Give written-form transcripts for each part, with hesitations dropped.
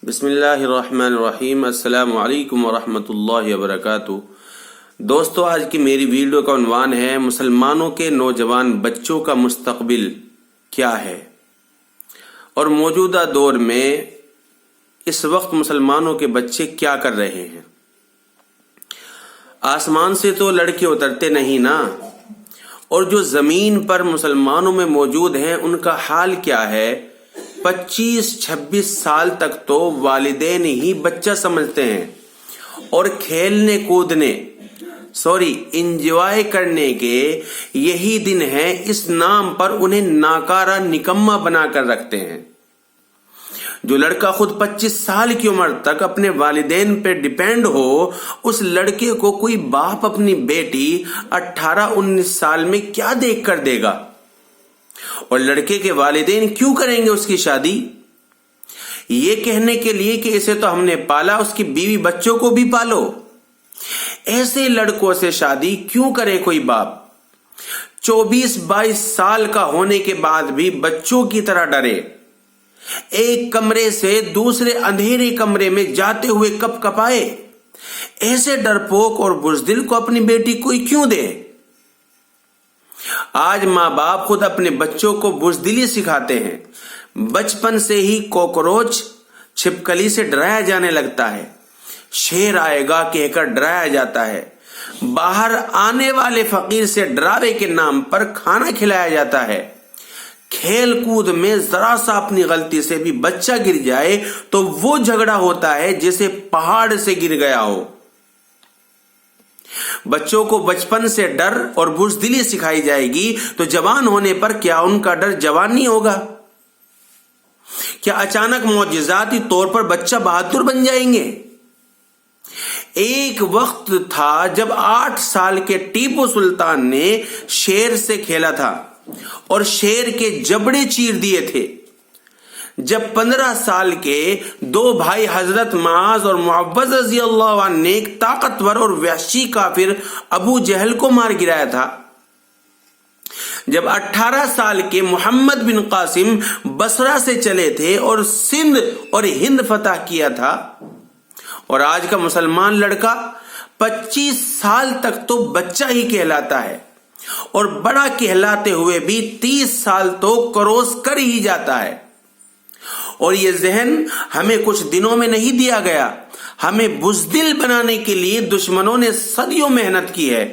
بسم اللہ الرحمن الرحیم۔ السلام علیکم ورحمۃ اللہ وبرکاتہ۔ دوستو، آج کی میری ویڈیو کا عنوان ہے مسلمانوں کے نوجوان بچوں کا مستقبل کیا ہے، اور موجودہ دور میں اس وقت مسلمانوں کے بچے کیا کر رہے ہیں۔ آسمان سے تو لڑکے اترتے نہیں نا، اور جو زمین پر مسلمانوں میں موجود ہیں ان کا حال کیا ہے۔ 25-26 سال تک تو والدین ہی بچہ سمجھتے ہیں، اور کھیلنے کودنے انجوائے کرنے کے یہی دن ہیں، اس نام پر انہیں ناکارہ نکما بنا کر رکھتے ہیں۔ جو لڑکا خود 25 سال کی عمر تک اپنے والدین پہ ڈیپینڈ ہو، اس لڑکے کو کوئی باپ اپنی بیٹی 18-19 سال میں کیا دیکھ کر دے گا، اور لڑکے کے والدین کیوں کریں گے اس کی شادی؟ یہ کہنے کے لیے کہ اسے تو ہم نے پالا، اس کی بیوی بچوں کو بھی پالو۔ ایسے لڑکوں سے شادی کیوں کرے کوئی باپ؟ 24-22 سال کا ہونے کے بعد بھی بچوں کی طرح ڈرے، ایک کمرے سے دوسرے اندھیرے کمرے میں جاتے ہوئے کپ کپائے۔ ایسے ڈرپوک اور بزدل کو اپنی بیٹی کوئی کیوں دے؟ آج ماں باپ خود اپنے بچوں کو بزدلی سکھاتے ہیں۔ بچپن سے ہی کوکروچ چھپکلی سے ڈرایا جانے لگتا ہے، شیر آئے گا کہہ کر ڈرایا جاتا ہے، باہر آنے والے فقیر سے ڈراوے کے نام پر کھانا کھلایا جاتا ہے۔ کھیل کود میں ذرا سا اپنی غلطی سے بھی بچہ گر جائے تو وہ جھگڑا ہوتا ہے جیسے پہاڑ سے گر گیا ہو۔ بچوں کو بچپن سے ڈر اور بزدلی سکھائی جائے گی تو جوان ہونے پر کیا ان کا ڈر جوان نہیں ہوگا؟ کیا اچانک معجزاتی طور پر بچہ بہادر بن جائیں گے؟ ایک وقت تھا جب 8 سال کے ٹیپو سلطان نے شیر سے کھیلا تھا اور شیر کے جبڑے چیر دیے تھے۔ جب 15 سال کے 2 بھائی حضرت معاذ اور معوذ رضی اللہ عنہ نے ایک طاقتور اور وحشی کافر ابو جہل کو مار گرایا تھا۔ جب 18 سال کے محمد بن قاسم بصرہ سے چلے تھے اور سندھ اور ہند فتح کیا تھا، اور آج کا مسلمان لڑکا 25 سال تک تو بچہ ہی کہلاتا ہے، اور بڑا کہلاتے ہوئے بھی 30 سال تو کروس کر ہی جاتا ہے۔ اور یہ ذہن ہمیں کچھ دنوں میں نہیں دیا گیا، ہمیں بزدل بنانے کے لیے دشمنوں نے صدیوں محنت کی ہے،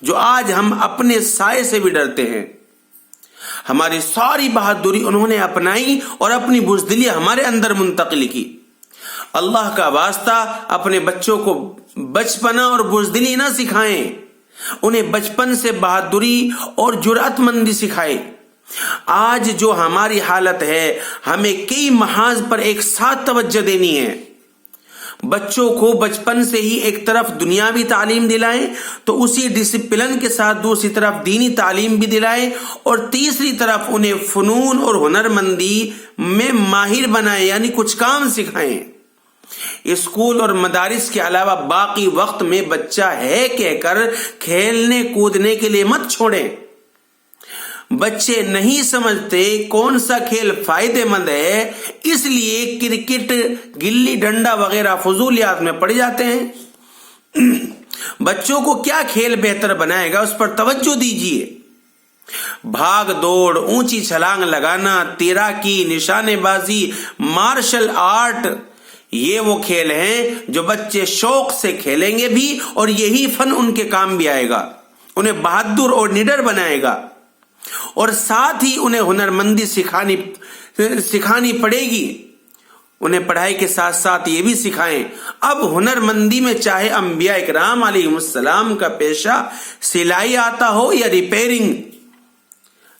جو آج ہم اپنے سائے سے بھی ڈرتے ہیں۔ ہماری ساری بہادری انہوں نے اپنائی اور اپنی بزدلی ہمارے اندر منتقل کی۔ اللہ کا واسطہ اپنے بچوں کو بچپنا اور بزدلی نہ سکھائیں، انہیں بچپن سے بہادری اور جرأت مندی سکھائیں۔ آج جو ہماری حالت ہے، ہمیں کئی محاذ پر ایک ساتھ توجہ دینی ہے۔ بچوں کو بچپن سے ہی ایک طرف دنیاوی تعلیم دلائیں تو اسی ڈسپلن کے ساتھ دوسری طرف دینی تعلیم بھی دلائیں، اور تیسری طرف انہیں فنون اور ہنرمندی میں ماہر بنائیں، یعنی کچھ کام سکھائیں۔ اسکول اور مدارس کے علاوہ باقی وقت میں بچہ ہے کہہ کر کھیلنے کودنے کے لیے مت چھوڑیں۔ بچے نہیں سمجھتے کون سا کھیل فائدے مند ہے، اس لیے کرکٹ، گلی ڈنڈا وغیرہ فضولیات میں پڑ جاتے ہیں۔ بچوں کو کیا کھیل بہتر بنائے گا، اس پر توجہ دیجیے۔ بھاگ دوڑ، اونچی چھلانگ لگانا، تیراکی، نشانے بازی، مارشل آرٹ، یہ وہ کھیل ہیں جو بچے شوق سے کھیلیں گے بھی، اور یہی فن ان کے کام بھی آئے گا، انہیں بہادر اور نڈر بنائے گا۔ اور ساتھ ہی انہیں ہنرمندی سکھانی پڑے گی۔ انہیں پڑھائی کے ساتھ ساتھ یہ بھی سکھائیں۔ اب ہنرمندی میں چاہے انبیاء اکرام علیہ السلام کا پیشہ سلائی آتا ہو یا ریپیرنگ،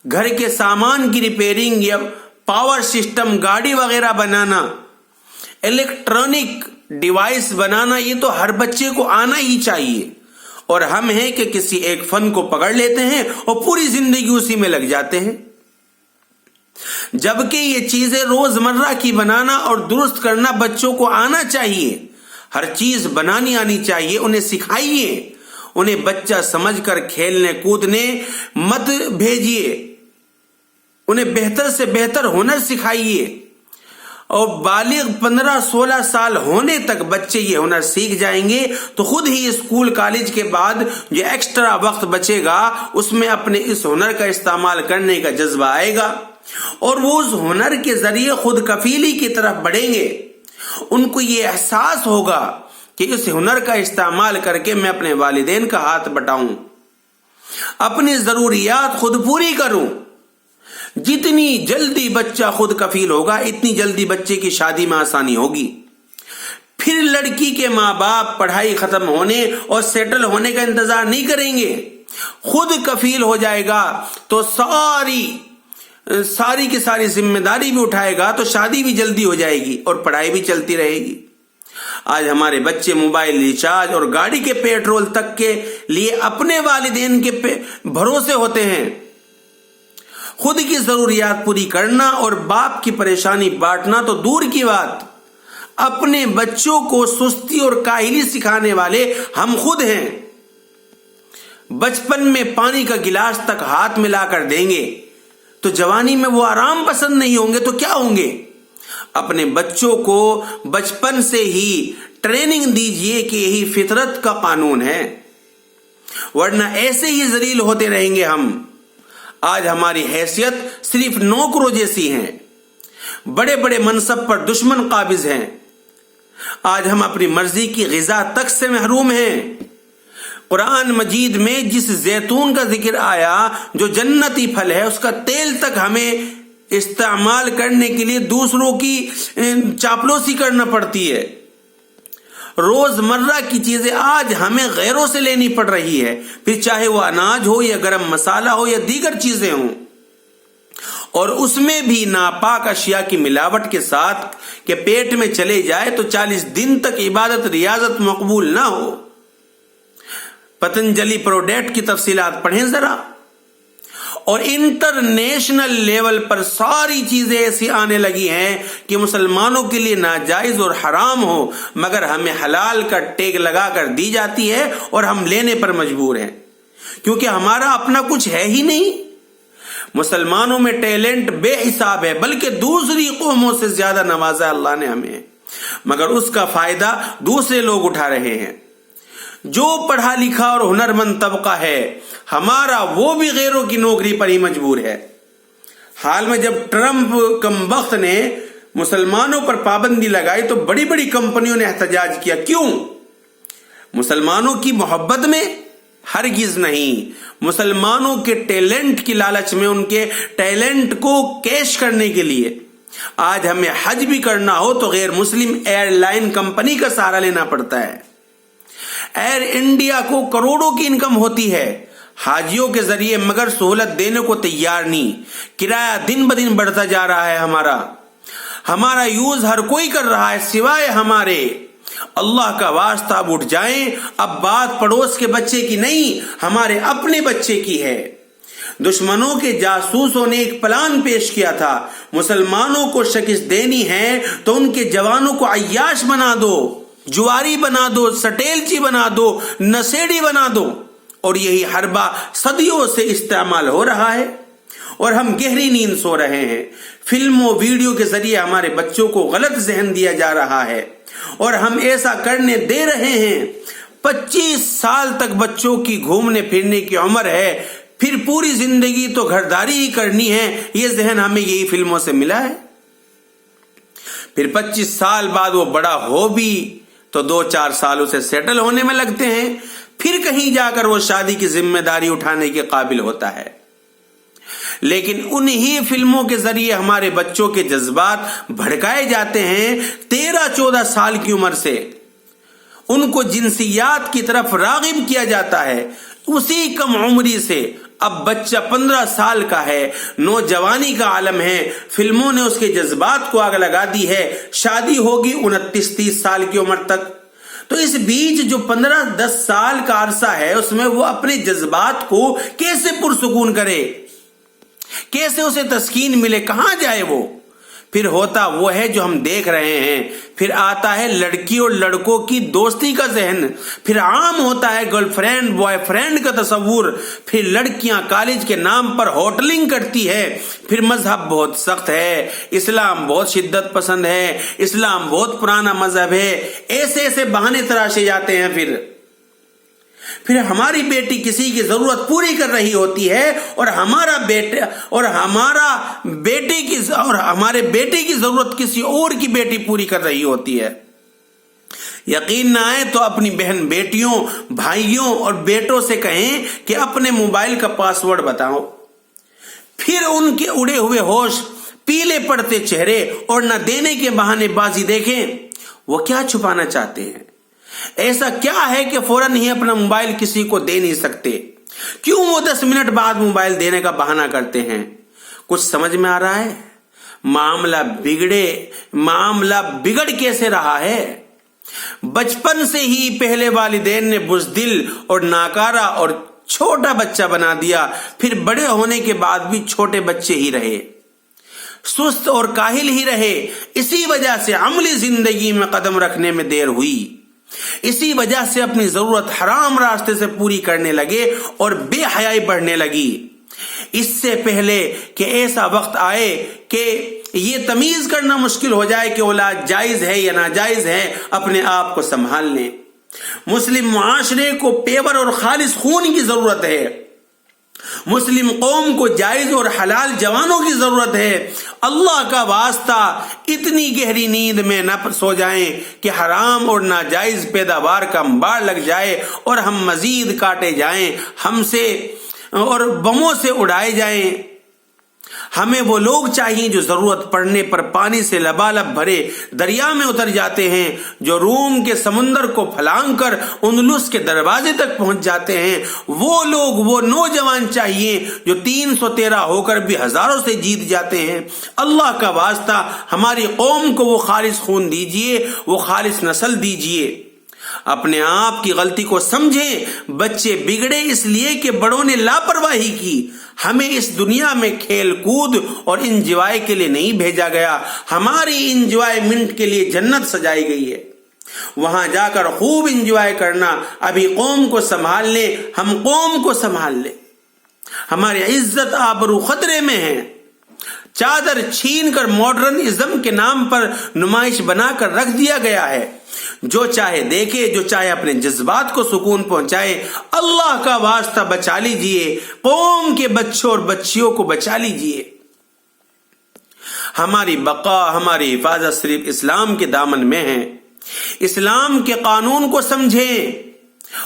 گھر کے سامان کی ریپیرنگ یا پاور سسٹم، گاڑی وغیرہ بنانا، الیکٹرانک ڈیوائس بنانا، یہ تو ہر بچے کو آنا ہی چاہیے۔ اور ہم ہیں کہ کسی ایک فن کو پکڑ لیتے ہیں اور پوری زندگی اسی میں لگ جاتے ہیں، جبکہ یہ چیزیں روزمرہ کی بنانا اور درست کرنا بچوں کو آنا چاہیے۔ ہر چیز بنانی آنی چاہیے، انہیں سکھائیے۔ انہیں بچہ سمجھ کر کھیلنے کودنے مت بھیجیے، انہیں بہتر سے بہتر ہنر سکھائیے۔ اور بالغ 15-16 سال ہونے تک بچے یہ ہنر سیکھ جائیں گے تو خود ہی اسکول کالج کے بعد جو ایکسٹرا وقت بچے گا اس میں اپنے اس ہنر کا استعمال کرنے کا جذبہ آئے گا، اور وہ اس ہنر کے ذریعے خود کفیلی کی طرف بڑھیں گے۔ ان کو یہ احساس ہوگا کہ اس ہنر کا استعمال کر کے میں اپنے والدین کا ہاتھ بٹاؤں، اپنی ضروریات خود پوری کروں۔ جتنی جلدی بچہ خود کفیل ہوگا اتنی جلدی بچے کی شادی میں آسانی ہوگی۔ پھر لڑکی کے ماں باپ پڑھائی ختم ہونے اور سیٹل ہونے کا انتظار نہیں کریں گے، خود کفیل ہو جائے گا تو ساری کی ساری ذمہ داری بھی اٹھائے گا تو شادی بھی جلدی ہو جائے گی اور پڑھائی بھی چلتی رہے گی۔ آج ہمارے بچے موبائل ریچارج اور گاڑی کے پیٹرول تک کے لیے اپنے والدین کے بھروسے ہوتے ہیں۔ خود کی ضروریات پوری کرنا اور باپ کی پریشانی بانٹنا تو دور کی بات، اپنے بچوں کو سستی اور کاہلی سکھانے والے ہم خود ہیں۔ بچپن میں پانی کا گلاس تک ہاتھ ملا کر دیں گے تو جوانی میں وہ آرام پسند نہیں ہوں گے تو کیا ہوں گے؟ اپنے بچوں کو بچپن سے ہی ٹریننگ دیجئے کہ یہی فطرت کا قانون ہے، ورنہ ایسے ہی ذلیل ہوتے رہیں گے ہم۔ آج ہماری حیثیت صرف نوکروں جیسی ہیں، بڑے بڑے منصب پر دشمن قابض ہیں۔ آج ہم اپنی مرضی کی غذا تک سے محروم ہیں۔ قرآن مجید میں جس زیتون کا ذکر آیا جو جنتی پھل ہے، اس کا تیل تک ہمیں استعمال کرنے کے لیے دوسروں کی چاپلوسی کرنا پڑتی ہے۔ روز مرہ کی چیزیں آج ہمیں غیروں سے لینی پڑ رہی ہے، پھر چاہے وہ اناج ہو یا گرم مسالہ ہو یا دیگر چیزیں ہوں، اور اس میں بھی ناپاک اشیاء کی ملاوٹ کے ساتھ کہ پیٹ میں چلے جائے تو 40 دن تک عبادت ریاضت مقبول نہ ہو۔ پتنجلی پروڈکٹ کی تفصیلات پڑھیں ذرا، اور انٹرنیشنل لیول پر ساری چیزیں ایسی آنے لگی ہیں کہ مسلمانوں کے لیے ناجائز اور حرام ہو مگر ہمیں حلال کا ٹیگ لگا کر دی جاتی ہے اور ہم لینے پر مجبور ہیں، کیونکہ ہمارا اپنا کچھ ہے ہی نہیں۔ مسلمانوں میں ٹیلنٹ بے حساب ہے، بلکہ دوسری قوموں سے زیادہ نوازا اللہ نے ہمیں، مگر اس کا فائدہ دوسرے لوگ اٹھا رہے ہیں۔ جو پڑھا لکھا اور ہنرمند طبقہ ہے ہمارا، وہ بھی غیروں کی نوکری پر ہی مجبور ہے۔ حال میں جب ٹرمپ کمبخت نے مسلمانوں پر پابندی لگائی تو بڑی بڑی کمپنیوں نے احتجاج کیا۔ کیوں؟ مسلمانوں کی محبت میں؟ ہرگز نہیں، مسلمانوں کے ٹیلنٹ کی لالچ میں، ان کے ٹیلنٹ کو کیش کرنے کے لیے۔ آج ہمیں حج بھی کرنا ہو تو غیر مسلم ایئر لائن کمپنی کا سہارا لینا پڑتا ہے۔ ایئر انڈیا کو کروڑوں کی انکم ہوتی ہے حاجیوں کے ذریعے، مگر سہولت دینے کو تیار نہیں۔ کرایہ دن بدن بڑھتا جا رہا ہے، ہمارا یوز ہر کوئی کر رہا ہے سوائے ہمارے۔ اللہ کا واسطہ اب اٹھ جائیں، اب بات پڑوس کے بچے کی نہیں، ہمارے اپنے بچے کی ہے۔ دشمنوں کے جاسوسوں نے ایک پلان پیش کیا تھا، مسلمانوں کو شکست دینی ہے تو ان کے جوانوں کو عیاش بنا دو، جواری بنا دو، سٹیلچی بنا دو، نشیڑی بنا دو، اور یہی حربہ صدیوں سے استعمال ہو رہا ہے اور ہم گہری نیند سو رہے ہیں۔ فلموں ویڈیو کے ذریعے ہمارے بچوں کو غلط ذہن دیا جا رہا ہے اور ہم ایسا کرنے دے رہے ہیں۔ 25 سال تک بچوں کی گھومنے پھرنے کی عمر ہے، پھر پوری زندگی تو گھرداری ہی کرنی ہے، یہ ذہن ہمیں یہی فلموں سے ملا ہے۔ پھر 25 سال بعد وہ بڑا ہو بھی تو 2-4 سالوں سے سیٹل ہونے میں لگتے ہیں، پھر کہیں جا کر وہ شادی کی ذمہ داری اٹھانے کے قابل ہوتا ہے۔ لیکن انہی فلموں کے ذریعے ہمارے بچوں کے جذبات بھڑکائے جاتے ہیں۔ 13-14 سال کی عمر سے ان کو جنسیات کی طرف راغب کیا جاتا ہے، اسی کم عمری سے۔ اب بچہ 15 سال کا ہے، نوجوانی کا عالم ہے، فلموں نے اس کے جذبات کو آگ لگا دی ہے۔ شادی ہوگی 29-30 سال کی عمر تک، تو اس بیچ جو 15-10 سال کا عرصہ ہے اس میں وہ اپنے جذبات کو کیسے پرسکون کرے، کیسے اسے تسکین ملے، کہاں جائے وہ؟ پھر ہوتا وہ ہے جو ہم دیکھ رہے ہیں، پھر آتا ہے لڑکی اور لڑکوں کی دوستی کا ذہن، پھر عام ہوتا ہے گرل فرینڈ بوائے فرینڈ کا تصور، پھر لڑکیاں کالج کے نام پر ہوٹلنگ کرتی ہے، پھر مذہب بہت سخت ہے، اسلام بہت شدت پسند ہے، اسلام بہت پرانا مذہب ہے، ایسے ایسے بہانے تراشے جاتے ہیں۔ پھر ہماری بیٹی کسی کی ضرورت پوری کر رہی ہوتی ہے اور ہمارے بیٹے کی ضرورت کسی اور کی بیٹی پوری کر رہی ہوتی ہے۔ یقین نہ آئے تو اپنی بہن بیٹیوں، بھائیوں اور بیٹوں سے کہیں کہ اپنے موبائل کا پاس ورڈ بتاؤ، پھر ان کے اڑے ہوئے ہوش، پیلے پڑتے چہرے اور نہ دینے کے بہانے بازی دیکھیں۔ وہ کیا چھپانا چاہتے ہیں؟ ایسا کیا ہے کہ فوراً ہی اپنا موبائل کسی کو دے نہیں سکتے؟ کیوں وہ 10 منٹ بعد موبائل دینے کا بہانہ کرتے ہیں؟ کچھ سمجھ میں آ رہا ہے؟ معاملہ بگڑ کیسے رہا ہے؟ بچپن سے ہی پہلے والدین نے بزدل اور ناکارہ اور چھوٹا بچہ بنا دیا، پھر بڑے ہونے کے بعد بھی چھوٹے بچے ہی رہے، سست اور کاہل ہی رہے۔ اسی وجہ سے عملی زندگی میں قدم رکھنے میں دیر ہوئی، اسی وجہ سے اپنی ضرورت حرام راستے سے پوری کرنے لگے اور بے حیائی بڑھنے لگی۔ اس سے پہلے کہ ایسا وقت آئے کہ یہ تمیز کرنا مشکل ہو جائے کہ اولاد جائز ہے یا ناجائز ہے، اپنے آپ کو سنبھال لیں۔ مسلم معاشرے کو پیور اور خالص خون کی ضرورت ہے، مسلم قوم کو جائز اور حلال جوانوں کی ضرورت ہے۔ اللہ کا واسطہ اتنی گہری نیند میں نہ سو جائیں کہ حرام اور ناجائز پیداوار کا انبار لگ جائے اور ہم مزید کاٹے جائیں، ہم سے اور بموں سے اڑائے جائیں۔ ہمیں وہ لوگ چاہیے جو ضرورت پڑنے پر پانی سے لبالب بھرے دریا میں اتر جاتے ہیں، جو روم کے سمندر کو پھلانگ کر اندلس کے دروازے تک پہنچ جاتے ہیں۔ وہ لوگ، وہ نوجوان چاہیے جو 313 ہو کر بھی ہزاروں سے جیت جاتے ہیں۔ اللہ کا واسطہ ہماری قوم کو وہ خالص خون دیجیے، وہ خالص نسل دیجیے۔ اپنے آپ کی غلطی کو سمجھیں۔ بچے بگڑے اس لیے کہ بڑوں نے لاپرواہی کی۔ ہمیں اس دنیا میں کھیل کود اور انجوائے کے لیے نہیں بھیجا گیا، ہماری انجوائمنٹ کے لیے جنت سجائی گئی ہے، وہاں جا کر خوب انجوائے کرنا۔ ابھی قوم کو سنبھال لیں، ہم قوم کو سنبھال لیں۔ ہماری عزت آبرو خطرے میں ہے۔ چادر چھین کر ماڈرنزم کے نام پر نمائش بنا کر رکھ دیا گیا ہے۔ جو چاہے دیکھے، جو چاہے اپنے جذبات کو سکون پہنچائے۔ اللہ کا واسطہ بچا لیجئے، قوم کے بچوں اور بچیوں کو بچا لیجئے۔ ہماری بقا، ہماری حفاظت صرف اسلام کے دامن میں ہے۔ اسلام کے قانون کو سمجھیں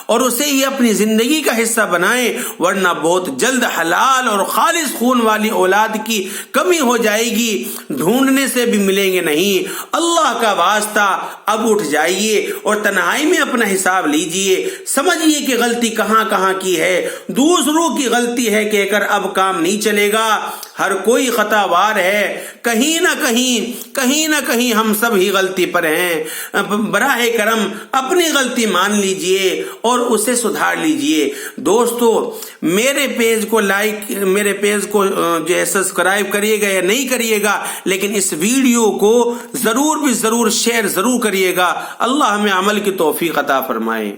اور اسے ہی اپنی زندگی کا حصہ بنائیں، ورنہ بہت جلد حلال اور خالص خون والی اولاد کی کمی ہو جائے گی، ڈھونڈنے سے بھی ملیں گے نہیں۔ اللہ کا واسطہ اب اٹھ جائیے اور تنہائی میں اپنا حساب لیجئے، سمجھیے کہ غلطی کہاں کہاں کی ہے۔ دوسروں کی غلطی ہے کہہ کر اب کام نہیں چلے گا۔ ہر کوئی خطا وار ہے، کہیں نہ کہیں ہم سب ہی غلطی پر ہیں۔ براہ کرم اپنی غلطی مان لیجئے اور اسے سدھار لیجئے۔ دوستو، میرے پیج کو جو ہے سبسکرائب کریے گا یا نہیں کریے گا، لیکن اس ویڈیو کو ضرور شیئر ضرور کریے گا۔ اللہ ہمیں عمل کی توفیق عطا فرمائے۔